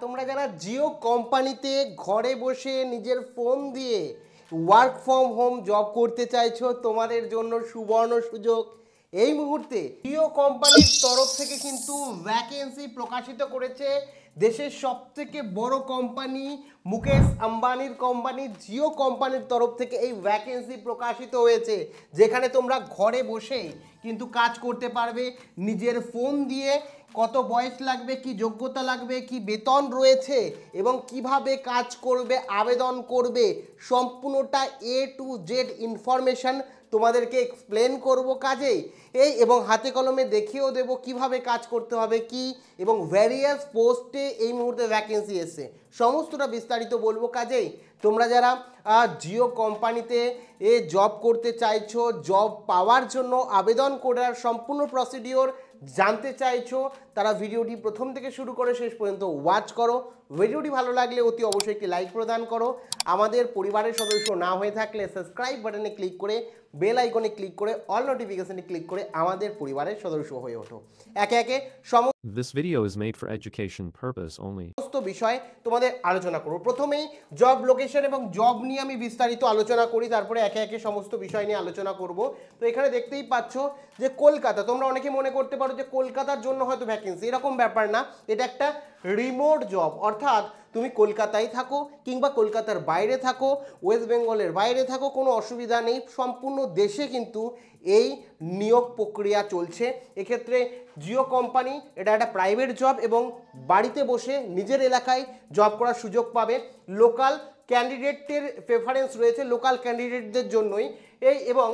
তোমরা যারা জিও কোম্পানিতে ঘরে বসে নিজের ফোন দিয়ে ওয়ার্ক ফ্রম হোম জব করতে চাইছো, তোমাদের জন্য সুবর্ণ সুযোগ। এই মুহূর্তে জিও কোম্পানির তরফ থেকে কিন্তু ভ্যাকেন্সি প্রকাশিত করেছে দেশের সবথেকে বড় কোম্পানি মুকেশ আম্বানির কোম্পানি জিও কোম্পানির তরফ থেকে এই ভ্যাকেন্সি প্রকাশিত হয়েছে, যেখানে তোমরা ঘরে বসেই কিন্তু কাজ করতে পারবে নিজের ফোন দিয়ে। কত বয়স লাগবে, কি যোগ্যতা লাগবে, কি বেতন রয়েছে এবং কিভাবে কাজ করবে, আবেদন করবে, সম্পূর্ণটা A to Z ইনফরমেশন তোমাদেরকে এক্সপ্লেন করব কাজেই এবং হাতে কলমে দেখিয়েও দেব কিভাবে কাজ করতে হবে কি, এবং ভ্যারিয়াস পোস্টে এই মুহূর্তে ভ্যাকেন্সি এসছে, সমস্তটা বিস্তারিত বলবো কাজেই। তোমরা যারা জিও কোম্পানিতে জব করতে চাইছো, জব পাওয়ার জন্য আবেদন করার সম্পূর্ণ প্রসিডিওর জানতে চাইছো, তারা ভিডিওটি প্রথম থেকে শুরু করে শেষ পর্যন্ত ওয়াচ করো। ভিডিওটি ভালো লাগলে অতি অবশ্যই একটি লাইক প্রদান করো। আমাদের পরিবারের সদস্য না হয়ে থাকলে সাবস্ক্রাইব বাটনে ক্লিক করে বেল আইকনে ক্লিক করে অল নোটিফিকেশনে ক্লিক করে আমাদের পরিবারের সদস্য হয়ে ওঠো। একে একে This video is made for education purpose only. সমস্ত বিষয় তোমাদের আলোচনা করব। প্রথমেই জব লোকেশন এবং জব নিয়ে আমি বিস্তারিত আলোচনা করি, তারপরে একে একে সমস্ত বিষয় নিয়ে আলোচনা করব। তো এখানে দেখতেই পাচ্ছ যে কলকাতা, তোমরা অনেকে মনে করতে পারো যে কলকাতার জন্য হয়তো ভ্যাকেন্সি, এরকম ব্যাপার না। এটা একটা রিমোট জব, অর্থাৎ তুমি কলকাতায় থাকো কিংবা কলকাতার বাইরে থাকো, ওয়েস্ট বেঙ্গলের বাইরে থাকো, কোনো অসুবিধা নেই। সম্পূর্ণ দেশে কিন্তু এই নিয়োগ প্রক্রিয়া চলছে। এক্ষেত্রে জিও কোম্পানি এটা একটা প্রাইভেট জব এবং বাড়িতে বসে নিজের এলাকায় জব করার সুযোগ পাবে। লোকাল ক্যান্ডিডেটের প্রেফারেন্স রয়েছে লোকাল ক্যান্ডিডেটদের জন্যই এবং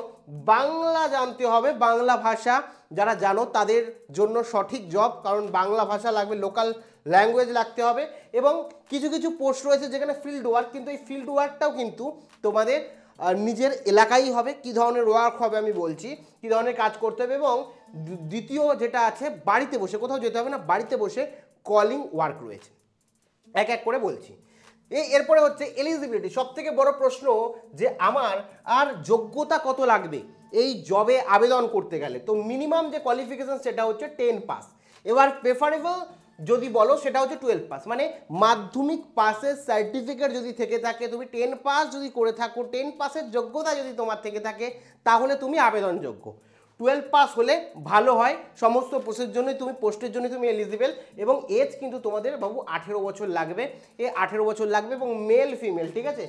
বাংলা জানতে হবে, বাংলা ভাষা যারা জানো তাদের জন্য সঠিক জব, কারণ বাংলা ভাষা লাগবে, লোকাল ল্যাঙ্গুয়েজ লাগতে হবে। এবং কিছু কিছু পোস্ট রয়েছে যেখানে ফিল্ড ওয়ার্ক, কিন্তু এই ফিল্ড ওয়ার্কটাও কিন্তু তোমাদের নিজের এলাকায় হবে। কী ধরনের ওয়ার্ক হবে আমি বলছি, কী ধরনের কাজ করতে হবে। এবং দ্বিতীয় যেটা আছে, বাড়িতে বসে, কোথাও যেতে হবে না, বাড়িতে বসে কলিং ওয়ার্ক রয়েছে। এক এক করে বলছি। এরপরে হচ্ছে এলিজিবিলিটি, সব থেকে বড় প্রশ্ন যে আমার আর যোগ্যতা কত লাগবে এই জবে আবেদন করতে গেলে। তো মিনিমাম যে কোয়ালিফিকেশন সেটা হচ্ছে 10 পাস। এবার প্রেফারেবল যদি বলো সেটা হচ্ছে 12 পাস, মানে মাধ্যমিক পাসের সার্টিফিকেট যদি থেকে থাকে, তুমি 10 পাস যদি করে থাকো, 10 পাসের যোগ্যতা যদি তোমার থেকে থাকে, তাহলে তুমি আবেদনযোগ্য। 12 পাস হলে ভালো হয়, সমস্ত পোস্টের জন্যই তুমি এলিজিবল। এবং এজ কিন্তু তোমাদের বাবু 18 বছর লাগবে, 18 বছর লাগবে এবং মেল ফিমেল, ঠিক আছে,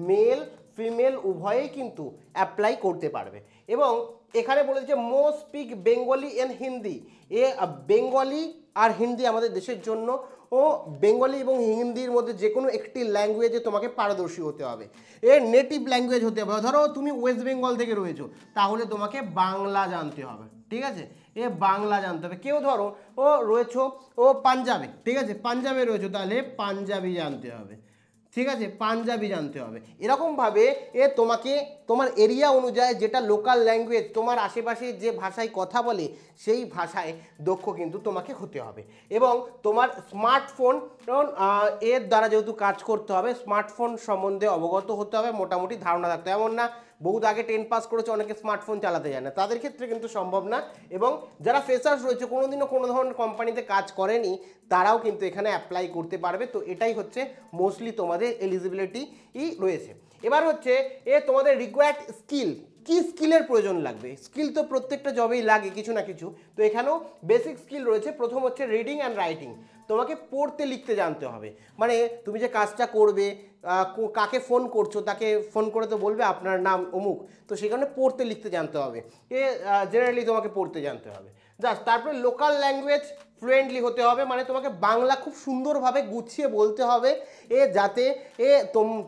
মেল ফিমেল উভয়েই কিন্তু অ্যাপ্লাই করতে পারবে। এবং এখানে বলেছে most speak Bengali and Hindi, Bengali আর হিন্দি আমাদের দেশের জন্য, ও বেঙ্গলি এবং হিন্দির মধ্যে যে কোনো একটি ল্যাঙ্গুয়েজে তোমাকে পারদর্শী হতে হবে, নেটিভ ল্যাঙ্গুয়েজ হতে হবে। ধরো তুমি ওয়েস্ট বেঙ্গল থেকে রয়েছো, তাহলে তোমাকে বাংলা জানতে হবে, ঠিক আছে, বাংলা জানতে হবে। কেউ ধরো রয়েছো পাঞ্জাবে, ঠিক আছে, পাঞ্জাবে রয়েছো, তাহলে পাঞ্জাবি জানতে হবে, ঠিক আছে, পাঞ্জাবি জানতে হবে। এরকমভাবে তোমাকে তোমার এরিয়া অনুযায়ী যেটা লোকাল ল্যাঙ্গুয়েজ, তোমার আশেপাশে যে ভাষায় কথা বলে সেই ভাষায় দক্ষ কিন্তু তোমাকে হতে হবে। এবং তোমার স্মার্টফোন এর দ্বারা যেহেতু কাজ করতে হবে, স্মার্টফোন সম্বন্ধে অবগত হতে হবে, মোটামুটি ধারণা থাকতে হবে। এমন না বহুত আগে 10 পাস করেছে অনেকে স্মার্টফোন চালাতে যায় না, তাদের ক্ষেত্রে কিন্তু সম্ভব না। এবং যারা ফ্রেশার্স রয়েছে, কোনোদিনও কোনো ধরনের কোম্পানিতে কাজ করেনি, তারাও কিন্তু এখানে অ্যাপ্লাই করতে পারবে। তো এটাই হচ্ছে মোস্টলি তোমাদের এলিজিবিলিটি রয়েছে। এবার হচ্ছে তোমাদের রিকোয়ার্ড স্কিল, কি স্কিলের প্রয়োজন লাগবে। স্কিল তো প্রত্যেকটা জবেই লাগে কিছু না কিছু, তো এখানেও বেসিক স্কিল রয়েছে। প্রথম হচ্ছে রিডিং অ্যান্ড রাইটিং, তোমাকে পড়তে লিখতে জানতে হবে, মানে তুমি যে কাজটা করবে, কাকে ফোন করছো তাকে ফোন করে তো বলবে আপনার নাম অমুক, তো সেখানে পড়তে লিখতে জানতে হবে, জেনারেলি তোমাকে পড়তে জানতে হবে জাস্ট। তারপরে লোকাল ল্যাঙ্গুয়েজ ফ্লুয়েন্টলি হতে হবে, মানে তোমাকে বাংলা খুব সুন্দরভাবে গুছিয়ে বলতে হবে যাতে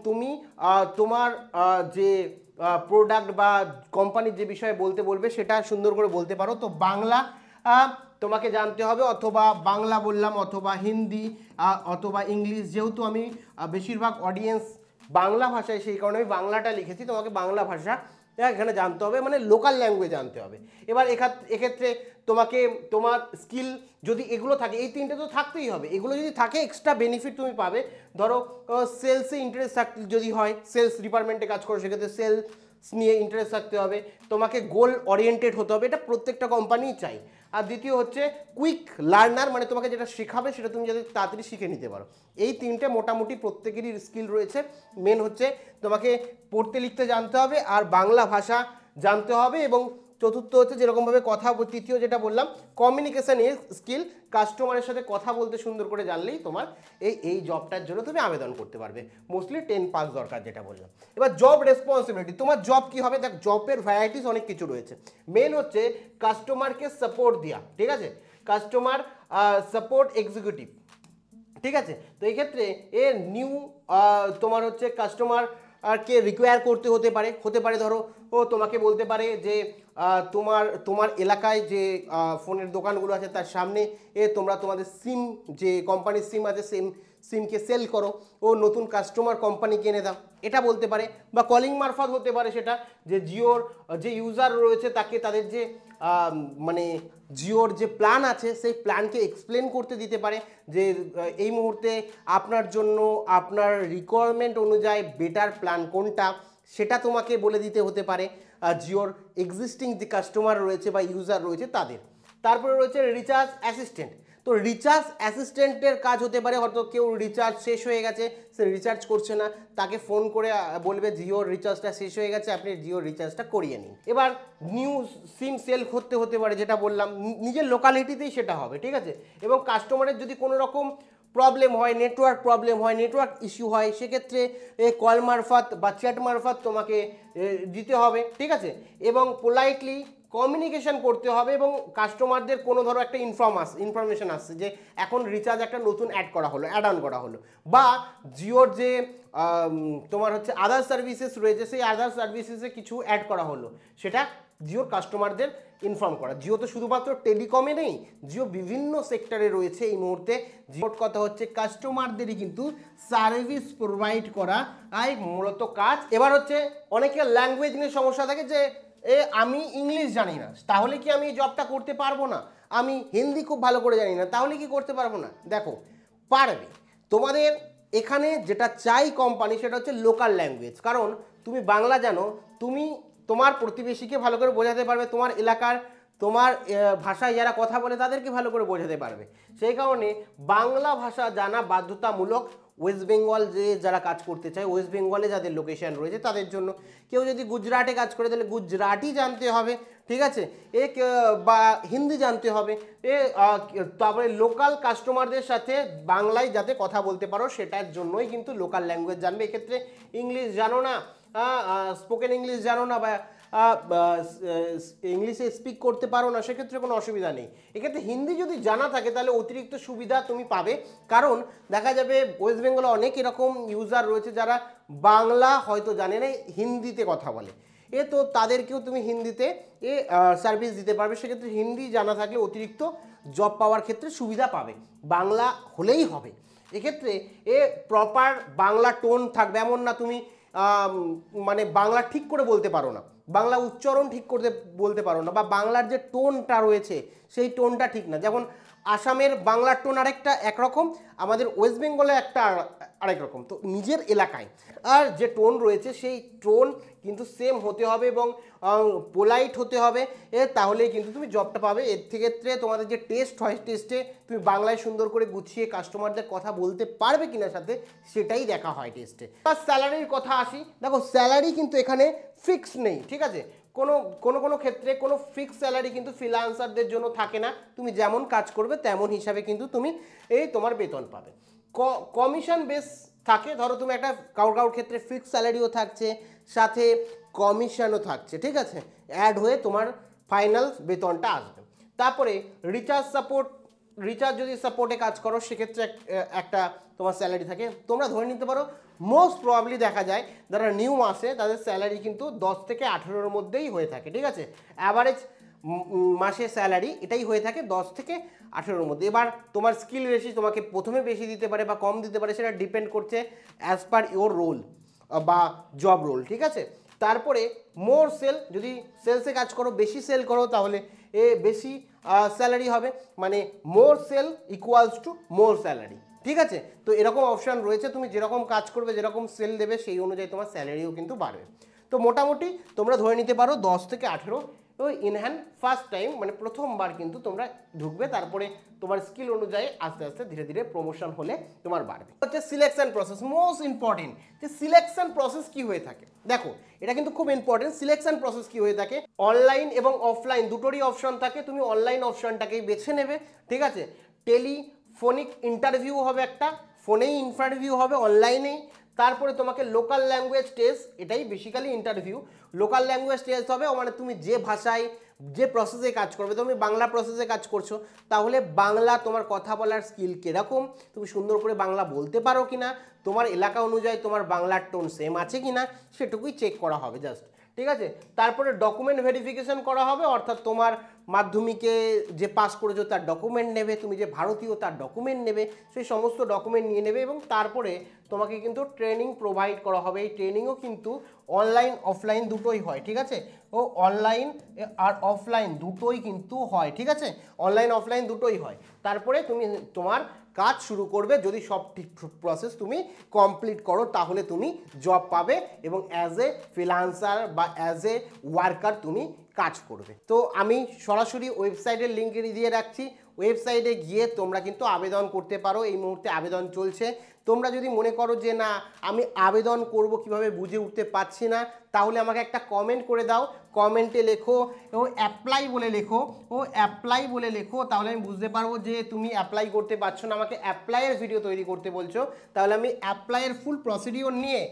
তুমি তোমার যে প্রোডাক্ট বা কোম্পানির যে বিষয়ে বলতে বলবে সেটা সুন্দর করে বলতে পারো। তো বাংলা তোমাকে জানতে হবে, অথবা বাংলা বললাম, অথবা হিন্দি, অথবা ইংলিশ। যেহেতু আমি বেশিরভাগ অডিয়েন্স বাংলা ভাষায়, সেই কারণে আমি বাংলাটা লিখেছি, তোমাকে বাংলা ভাষা এখানে জানতে হবে, মানে লোকাল ল্যাঙ্গুয়েজ জানতে হবে। এবার এক্ষেত্রে তোমাকে তোমার স্কিল যদি এগুলো থাকে, এই তিনটে তো থাকতেই হবে, এগুলো যদি থাকে এক্সট্রা বেনিফিট তুমি পাবে। ধরো সেলসে ইন্টারেস্ট যদি হয়, সেলস ডিপার্টমেন্টে কাজ করো, সেক্ষেত্রে নিয়ে ইন্টারেস্ট থাকতে হবে, তোমাকে গোল ওরিয়েন্টেড হতে হবে, এটা প্রত্যেকটা কোম্পানিই চাই। আর দ্বিতীয় হচ্ছে কুইক লার্নার, মানে তোমাকে যেটা শেখাবে সেটা তুমি যাতে তাড়াতাড়ি শিখে নিতে পারো। এই তিনটে মোটামুটি প্রত্যেকেরই স্কিল রয়েছে। মেন হচ্ছে তোমাকে পড়তে লিখতে জানতে হবে আর বাংলা ভাষা জানতে হবে, এবং চতুর্থ হচ্ছে যেরকমভাবে কথা, তৃতীয় যেটা বললাম কমিউনিকেশন স্কিল, কাস্টমারের সাথে কথা বলতে সুন্দর করে জানলেই তোমার এই জবটার জন্য তুমি আবেদন করতে পারবে। মোস্টলি 10 পাস দরকার যেটা বললাম। এবার জব রেসপন্সিবিলিটি, তোমার জব কি হবে? দেখ, জবের ভ্যারাইটিস অনেক কিছু রয়েছে। মেন হচ্ছে কাস্টমারকে সাপোর্ট দেওয়া, ঠিক আছে, কাস্টমার সাপোর্ট এক্সিকিউটিভ, ঠিক আছে। তো এই ক্ষেত্রে এ নিউ তোমার হচ্ছে কাস্টমার কে রিকোয়ার করতে হতে পারে ধরো ও তোমাকে বলতে পারে যে তোমার এলাকায় যে ফোনের দোকানগুলো আছে তার সামনে তোমরা তোমাদের সিম, যে কোম্পানির সিম আছে সিমকে সেল করো, ও নতুন কাস্টমার কোম্পানিকে এনে দাও, এটা বলতে পারে। বা কলিং মারফত হতে পারে সেটা, যে জিওর যে ইউজার রয়েছে তাকে তাদের যে মানে জিওর যে প্ল্যান আছে সেই প্ল্যানকে এক্সপ্লেন করতে দিতে পারে, যে এই মুহূর্তে আপনার জন্য আপনার রিকোয়ারমেন্ট অনুযায়ী বেটার প্ল্যান কোনটা সেটা তোমাকে বলে দিতে হতে পারে জিওর এক্সিস্টিং যে কাস্টমার রয়েছে বা ইউজার রয়েছে তাদের। তারপরে রয়েছে রিচার্জ অ্যাসিস্ট্যান্ট। তো রিচার্জ অ্যাসিস্ট্যান্টের কাজ হতে পারে হয়তো কেউ রিচার্জ শেষ হয়ে গেছে, সে রিচার্জ করছে না, তাকে ফোন করে বলবে জিওর রিচার্জটা শেষ হয়ে গেছে, আপনি জিওর রিচার্জটা করিয়ে নিন। এবার নিউ সিম সেল করতে হতে পারে, যেটা বললাম নিজের লোকালিটিতেই সেটা হবে, ঠিক আছে। এবং কাস্টমারের যদি কোনো রকম প্রবলেম হয়, নেটওয়ার্ক প্রবলেম হয়, নেটওয়ার্ক ইস্যু হয়, সেক্ষেত্রে কল মারফত বা চ্যাট মারফত তোমাকে দিতে হবে, ঠিক আছে। এবং পোলাইটলি কমিউনিকেশন করতে হবে, এবং কাস্টমারদের কোনো ধরো একটা ইনফরমেশন আসছে যে এখন রিচার্জ একটা নতুন অ্যাড অন করা হলো, বা জিওর যে তোমার হচ্ছে আদার সার্ভিসেস রয়েছে সেই আদার সার্ভিসেসে কিছু অ্যাড করা হলো, সেটা জিওর কাস্টমারদের ইনফর্ম করা। জিও তো শুধুমাত্র টেলিকমে নেই, জিও বিভিন্ন সেক্টরে রয়েছে এই মুহূর্তে। জিওর কথা হচ্ছে কাস্টমারদেরই কিন্তু সার্ভিস প্রোভাইড করা মূলত কাজ। এবার হচ্ছে অনেকের ল্যাঙ্গুয়েজ নিয়ে সমস্যা থাকে, যে আমি ইংলিশ জানি না, তাহলে কি আমি এই জবটা করতে পারবো না? আমি হিন্দি খুব ভালো করে জানি না, তাহলে কি করতে পারবো না? দেখো, পারবে। তোমাদের এখানে যেটা চাই কোম্পানি সেটা হচ্ছে লোকাল ল্যাঙ্গুয়েজ। কারণ তুমি বাংলা জানো, তুমি তোমার প্রতিবেশীকে ভালো করে বোঝাতে পারবে, তোমার এলাকার তোমার ভাষায় যারা কথা বলে তাদেরকে ভালো করে বোঝাতে পারবে। সেই কারণে বাংলা ভাষা জানা বাধ্যতামূলক ওয়েস্ট বেঙ্গল যারা কাজ করতে চায়, ওয়েস্ট বেঙ্গলে যাদের লোকেশন রয়েছে তাদের জন্য। কেউ যদি গুজরাটে কাজ করে তাহলে গুজরাটি জানতে হবে, ঠিক আছে, বা হিন্দি জানতে হবে। তারপরে লোকাল কাস্টমারদের সাথে বাংলায় যাতে কথা বলতে পারো সেটার জন্যই কিন্তু লোকাল ল্যাঙ্গুয়েজ জানবে। এক্ষেত্রে ইংলিশ জানো না, স্পোকেন ইংলিশ জানো না, বা ইংলিশে স্পিক করতে পারো না, সেক্ষেত্রে কোনো অসুবিধা নেই। এক্ষেত্রে হিন্দি যদি জানা থাকে তাহলে অতিরিক্ত সুবিধা তুমি পাবে। কারণ দেখা যাবে ওয়েস্ট বেঙ্গলে অনেক এরকম ইউজার রয়েছে যারা বাংলা হয়তো জানে না, হিন্দিতে কথা বলে, তো তাদেরকেও তুমি হিন্দিতে সার্ভিস দিতে পারবে। সেক্ষেত্রে হিন্দি জানা থাকলে অতিরিক্ত জব পাওয়ার ক্ষেত্রে সুবিধা পাবে। বাংলা হলেই হবে। এক্ষেত্রে প্রপার বাংলা টোন থাকবে, এমন না তুমি মানে বাংলা ঠিক করে বলতে পারো না, বাংলা উচ্চারণ ঠিক করতে বলতে পারো না, বা বাংলার যে টোনটা রয়েছে সেই টোনটা ঠিক না। যেমন আসামের বাংলার টোন আরেকটা একরকম, আমাদের ওয়েস্ট বেঙ্গলে একটা আরেক রকম। তো নিজের এলাকায় আর যে টোন রয়েছে সেই টোন কিন্তু সেম হতে হবে এবং পোলাইট হতে হবে, তাহলেই কিন্তু তুমি জবটা পাবে। এর ক্ষেত্রে তোমাদের যে টেস্ট হয়, টেস্টে তুমি বাংলায় সুন্দর করে গুছিয়ে কাস্টমারদের কথা বলতে পারবে কিনা সাথে, সেটাই দেখা হয় টেস্টে। আর স্যালারির কথা আসি, দেখো স্যালারি কিন্তু এখানে ফিক্স নেই, ঠিক আছে। কোনো ক্ষেত্রে কোনো ফিক্স স্যালারি কিন্তু ফ্রিল্যান্সারদের জন্য থাকে না, তুমি যেমন কাজ করবে তেমন হিসাবে কিন্তু তুমি তোমার বেতন পাবে। কমিশন বেস থাকে, ধরো তুমি একটা কারোর ক্ষেত্রে ফিক্স স্যালারিও থাকছে, সাথে কমিশনও থাকছে, ঠিক আছে, অ্যাড হয়ে তোমার ফাইনাল বেতনটা আসবে। তারপরে রিচার্জ যদি সাপোর্টে কাজ করো সেক্ষেত্রে একটা তোমার স্যালারি থাকে। তোমরা ধরে নিতে পারো মোস্ট প্রবাবলি দেখা যায় যারা নিউ আসে তাদের স্যালারি কিন্তু 10 থেকে 18-র মধ্যেই হয়ে থাকে, ঠিক আছে। অ্যাভারেজ মাসে স্যালারি এটাই হয়ে থাকে 10 থেকে 18-র মধ্যে। এবার তোমার স্কিল বেশি, তোমাকে প্রথমে বেশি দিতে পারে বা কম দিতে পারে, সেটা ডিপেন্ড করছে অ্যাজ পার ইওর রোল বা জব রোল, ঠিক আছে। তারপরে মোর সেল, যদি সেলসে কাজ করো, বেশি সেল করো, তাহলে বেশি স্যালারি হবে, মানে more sale equals to more salary, ঠিক আছে। তো এরকম অপশান রয়েছে, তুমি যেরকম কাজ করবে, যেরকম সেল দেবে, সেই অনুযায়ী তোমার স্যালারিও কিন্তু বাড়বে। তো মোটামুটি তোমরা ধরে নিতে পারো 10 থেকে 18 তো ইন হ্যান্ড ফার্স্ট টাইম মানে প্রথমবার কিন্তু তোমরা ঢুকবে, তারপরে তোমার স্কিল অনুযায়ী আস্তে আস্তে ধীরে ধীরে প্রমোশন হলে তোমার বাড়বে। হচ্ছে সিলেকশন প্রসেস, মোস্ট ইম্পর্টেন্ট যে সিলেকশন প্রসেস কি হয়ে থাকে। দেখো এটা কিন্তু খুব ইম্পর্টেন্ট, সিলেকশন প্রসেস কি হয়ে থাকে, অনলাইন এবং অফলাইন দুটোরই অপশন থাকে, তুমি অনলাইন অপশনটাকেই বেছে নেবে, ঠিক আছে। টেলিফোনিক ইন্টারভিউ হবে, একটা ফোনেই ইন্টারভিউ হবে অনলাইনেই, তারপরে তোমাকে লোকাল ল্যাঙ্গুয়েজ টেস্ট, এটাই basically interview, local language test হবে, মানে তুমি যে ভাষায় যে প্রসেসে কাজ করবে, তুমি বাংলা প্রসেসে কাজ করছো তাহলে বাংলা তোমার কথা বলার স্কিল কীরকম, তুমি সুন্দর করে বাংলা বলতে পারো কিনা, তোমার এলাকা অনুযায়ী তোমার বাংলার টোন সেম আছে কিনা সেটুকুই চেক করা হবে জাস্ট, ঠিক আছে। তারপরে ডকুমেন্ট ভেরিফিকেশন করা হবে, অর্থাৎ তোমার মাধ্যমিকে যে পাস করেছো তার ডকুমেন্ট নেবে, তুমি যে ভারতীয় তার ডকুমেন্ট নেবে, সেই সমস্ত ডকুমেন্ট নিয়ে নেবে এবং তারপরে তোমাকে কিন্তু ট্রেনিং প্রোভাইড করা হবে। এই ট্রেনিংও কিন্তু অনলাইন অফলাইন দুটোই হয়, ঠিক আছে। ও অনলাইন আর অফলাইন দুটোই কিন্তু হয়, ঠিক আছে, অনলাইন অফলাইন দুটোই হয়। তারপরে তুমি তোমার কাজ শুরু করবে, যদি সব ঠিক প্রসেস তুমি কমপ্লিট করো তাহলে তুমি জব পাবে এবং অ্যাজ এ ফ্রিল্যান্সার বা অ্যাজ এ ওয়ার্কার তুমি কাজ করবে। তো আমি সরাসরি ওয়েবসাইটের লিঙ্ক দিয়ে রাখছি, ওয়েবসাইটে গিয়ে তোমরা কিন্তু আবেদন করতে পারো, এই মুহূর্তে আবেদন চলছে। তোমরা যদি মনে করো যে না আমি আবেদন করব কিভাবে বুঝে উঠতে পারছি না, তাহলে আমাকে একটা কমেন্ট করে দাও, কমেন্টে লেখো ও অ্যাপ্লাই বলে লেখো, ও অ্যাপ্লাই বলে লেখো, তাহলে আমি বুঝতে পারবো যে তুমি অ্যাপ্লাই করতে পারছো না, আমাকে অ্যাপ্লাইয়ের ভিডিও তৈরি করতে বলছো, তাহলে আমি অ্যাপ্লাইয়ের ফুল প্রসিডিওর নিয়ে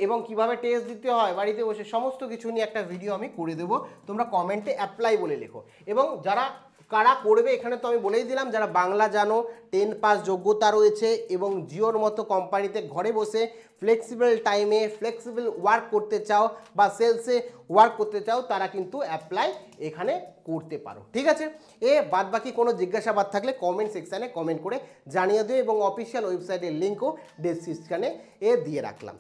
এবং কিভাবে টেস্ট দিতে হয় বাড়িতে বসে সমস্ত কিছু নিয়ে একটা ভিডিও আমি করে দেবো। তোমরা কমেন্টে অ্যাপ্লাই বলে লেখো। এবং কারা করবে এখানে তো আমি বলেই দিলাম, যারা বাংলা জানো, 10 পাস যোগ্যতা রয়েছে এবং জিওর মতো কোম্পানিতে ঘরে বসে ফ্লেক্সিবল টাইমে ফ্লেক্সিবল ওয়ার্ক করতে চাও বা সেলসে ওয়ার্ক করতে চাও, তারা কিন্তু অ্যাপ্লাই এখানে করতে পারো, ঠিক আছে। বাদ বাকি কোনো জিজ্ঞাসাবাদ থাকলে কমেন্ট সেকশানে কমেন্ট করে জানিয়ে দিও এবং অফিসিয়াল ওয়েবসাইটের লিঙ্কও ডেসক্রিপশানে দিয়ে রাখলাম।